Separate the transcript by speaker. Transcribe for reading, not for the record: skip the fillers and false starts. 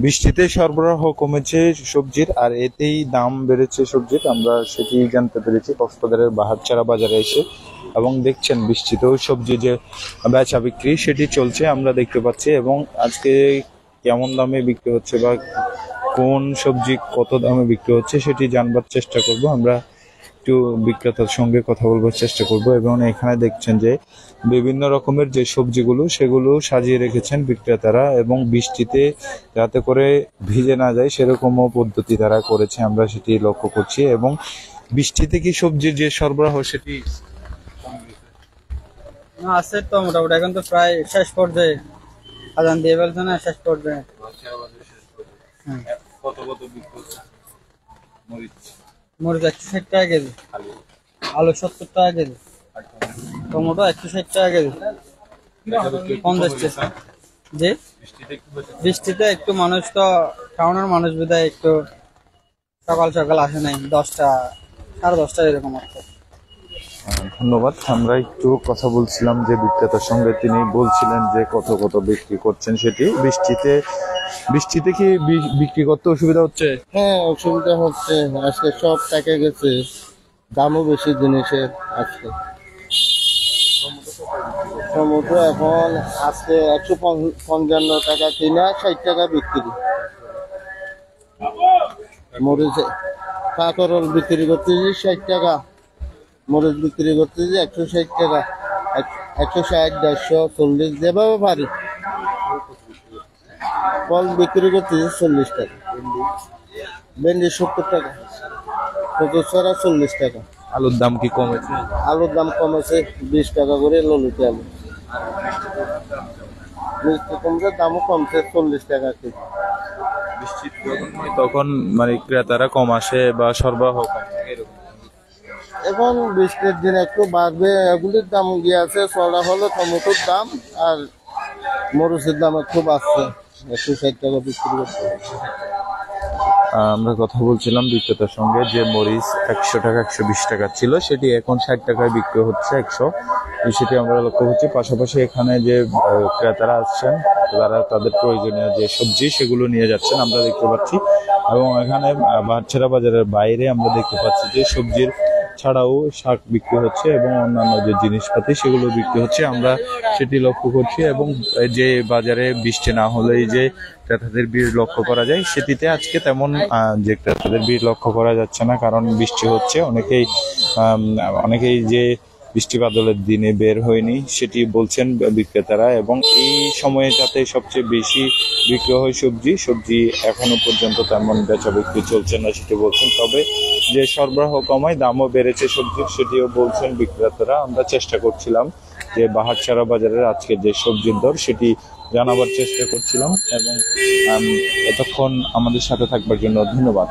Speaker 1: বৃষ্টিতে সরবরাহ কমেছে সবজির, আর এতেই দাম বেড়েছে সবজির, আমরা সেটি জানতে পেরেছি কক্সবাজারের বাহারছড়া বাজারে এসে। এবং দেখছেন বৃষ্টিতেও সবজি যে বেচা বিক্রি সেটি চলছে আমরা দেখতে পাচ্ছি। এবং আজকে কেমন দামে বিক্রি হচ্ছে বা কোন সবজি কত দামে বিক্রি হচ্ছে সেটি জানবার চেষ্টা করব। আমরা একটু বিক্রেতার সঙ্গে কথা বলবার চেষ্টা করব। এবং এখানে দেখছেন যে বিভিন্ন রকমের যে সবজিগুলো সেগুলো সাজিয়ে রেখেছেন বিক্রেতারা, এবং বৃষ্টিতে যাতে করে ভিজে না যায় সেরকমও পদ্ধতি তারা করেছে, আমরা সেটি লক্ষ্য করছি। এবং বৃষ্টিতে কি সবজির যে সরবরাহ সেটি
Speaker 2: আছে তো মোটামুটি, এখন তো প্রায় শেষ পর্যায়ে, আজান দিয়ে ফেলছে না, শেষ পর্যায়ে।
Speaker 1: কত কত বিক্রি হচ্ছে?
Speaker 2: মরিচ 160 টাকা কেজি, আলু 70 টাকা কেজি, টমেটো 160 টাকা কেজি, 50 টাকা। জি, বৃষ্টিতে একটু মানুষ তো টাউনের মানুষ বিধায় একটু সকাল সকাল আসে নাই, 10টা 10:30 এরকম আসছে।
Speaker 1: ধন্যবাদ। আমরা একটু কথা বলছিলাম যে বিক্রেতার সঙ্গে, তিনি বলছিলেন যে কত কত বিক্রি করছেন সেটি। বৃষ্টিতে কি বিক্রি করতে অসুবিধা হচ্ছে?
Speaker 3: হ্যাঁ, অসুবিধা হচ্ছে। আজকে সব টাকা গেছে, দামও বেশি জিনিসের। আজকে টমেটো এখন আজকে 155 টাকা কিনা, 60 টাকা বিক্রি। মরিচ কাঁকরোল বিক্রি করতেছি 60 টাকা, মরিচ বিক্রি করতেছি 160 টাকা, 160, 150, যেভাবে পারি। ফল বিক্রি করতেছি 40 টাকা, ভেন্ডি 70 টাকা, কচুরছড়া 40 টাকা।
Speaker 1: আলুর দাম কি কমেছে?
Speaker 3: আলুর দাম কমেছে 20 টাকা করে ললিতে আলু। মিষ্টি কুমড়োর দামও কমছে 40 টাকা কেজি।
Speaker 1: বৃষ্টি তখন মানে ক্রেতারা কম আসে বা সরবরাহ কম থাকে এরকম?
Speaker 3: এখন বৃষ্টির দিন একটু বাড়বে, এগুলির দাম গিয়েছে চড়া হলো টমেটোর দাম, আর মরিচের দাম একটু বাড়ছে, 160 টাকা বিক্রি করতে হবে।
Speaker 1: আমরা কথা বলছিলাম বিক্রেতার সঙ্গে যে মরিচ 100 টাকা 120 টাকা ছিল, সেটি এখন 60 টাকায় বিক্রি হচ্ছে 100, সেটি আমরা লক্ষ্য করছি। পাশাপাশি এখানে যে ক্রেতারা আসছেন তারা তাদের প্রয়োজনীয় যে সবজি সেগুলো নিয়ে যাচ্ছেন আমরা দেখতে পাচ্ছি। এবং এখানে বাহারছড়া বাজারের বাইরে আমরা দেখতে পাচ্ছি যে সবজির ছাড়াও শাক বিক্রি হচ্ছে এবং অন্যান্য যে জিনিসপাতি সেগুলো বিক্রি হচ্ছে, আমরা সেটি লক্ষ্য করছি। এবং যে বাজারে বৃষ্টি না হলেই যে ক্রেতাদের ভিড় লক্ষ্য করা যায়, সেটিতে আজকে তেমন যে ক্রেতাদের ভিড় লক্ষ্য করা যাচ্ছে না, কারণ বৃষ্টি হচ্ছে। অনেকেই যে বৃষ্টি বাদলের দিনে বের হয়নি সেটি বলছেন বিক্রেতারা। এবং এই সময়ে যাতে সবচেয়ে বেশি বিক্রি হয় সবজি এখনো পর্যন্ত তেমন বেচা বিক্রি চলছে না সেটি বলছেন। তবে যে সরবরাহ কমায় দামও বেড়েছে সবজির সেটিও বলছেন বিক্রেতারা। আমরা চেষ্টা করছিলাম যে বাহারছড়া বাজারের আজকে যে সবজির দর সেটি জানাবার চেষ্টা করছিলাম। এবং এতক্ষণ আমাদের সাথে থাকবার জন্য ধন্যবাদ।